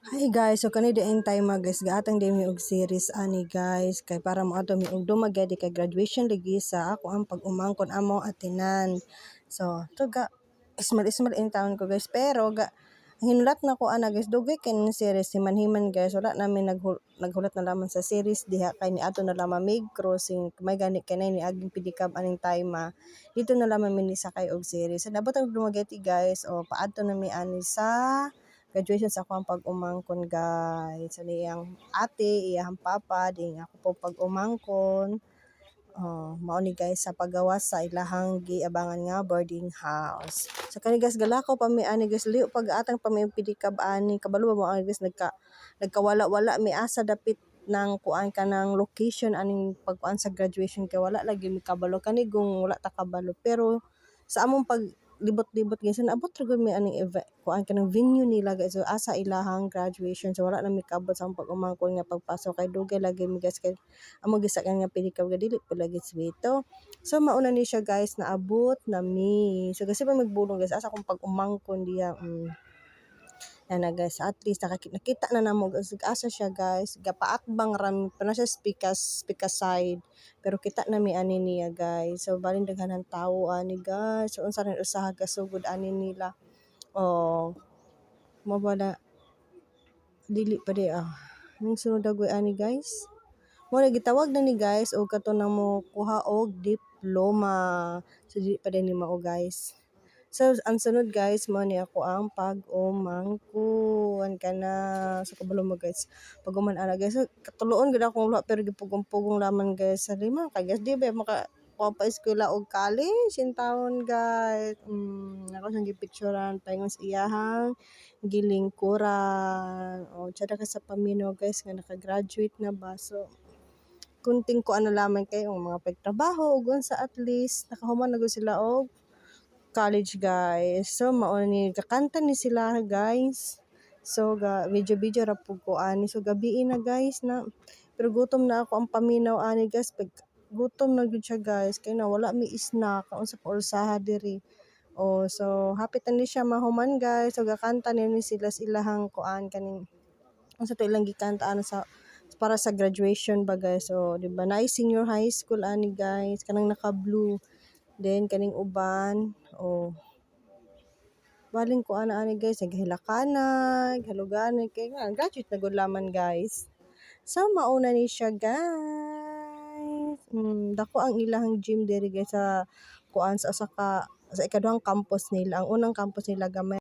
Hi guys, so kani diin tayo guys, gaatang din mi og series ani guys, kay para mo ato mi og dumagadi kay graduation lagi sa ako ang pag-umangkon amo atinan. So, to ga ismal in town ko guys, pero ga hinulat na ko ana guys, dugay kay ni series si Manhiman guys, wala namin naghulat na lamang sa series diha kay ni ato na lamang mig crossing, may gani kay ni aging pidikab aning time dito na lamang mi ni sakay og series. So, nabot ang dumagati guys, o paadto na mi ani sa graduation sa akong pag-umangkon guys. So, niyang ate, iyang papa, ding ako po pag-umangkon. Mao ni guys sa paggawas sa ilahang giabangan nga boarding house. So kani guys galako pa mi ani guys liw pag atang pa mi pidikab ani kabalo mo ani guys nagkawala-wala mi asa dapit nang kuan ka ng location aning pagkuan sa graduation kay wala lagi mi kabalo kani gung wala ta kabalo pero sa among pag libot-libot guys naabot ra gud mi aning kuan ka ng venue nila guys so asa ilahang graduation so wala na mi kabot sa among pag-umangkon nga pagpasok kay dugay lagi mi guys kay amo gisakan nga pili ka dili pa lagi sweeto. So mauna ni siya guys naabot na mi. So kasi pa magbulong guys asa kung pag-umangkon diya. Na guys at least nakita na namo guys asa siya guys gapaatbang ram pa na siya speaker side pero kita na mi ani niya guys so balin daghanan tawo ani guys so unsa rin usaha gasugod ani nila mo bala dili pa di ning sunod dagoy ani guys mo na gitawag na ni guys o kato na mo kuha og diploma so dili pa din ni mao guys. So, ang sunod guys, mo ni ako ang pag-umangkon ka na. So, kabalo mo guys. Pag-uman ana guys. So, katuloon gud akong luha pero gipugong-pugong laman guys. Sa lima ka guys. Di ba maka kuha pa eskwela og college in town guys. Ako siyang gipicturean. Paingon sa iyahang gilingkuran. Tsada ka sa paminaw guys nga nakagraduate na ba. So, kunting ko ano lamang kayo mga pagtrabaho ug sa at least nakahuman na gud sila og college guys. So mao ni kakanta ni sila guys. So video ra pud ko ani so gabi na guys na pero gutom na ako ang paminaw ani guys pag gutom na gud siya guys kay na wala mi snack unsa pa usaha diri. So hapit na ni siya mahuman guys so gakanta ni sila ilahang kuan kaning unsa to ilang gikanta ano sa para sa graduation ba guys so di ba na senior high school ani guys kanang naka blue then kaning uban baling ko ani guys naghilakanan haluganan kay nga graduate na gud laman guys. So mauna ni siya guys. Dako ang ilahang gym diri guys sa kuan sa ikaduhang campus nila. Ang unang campus nila gamay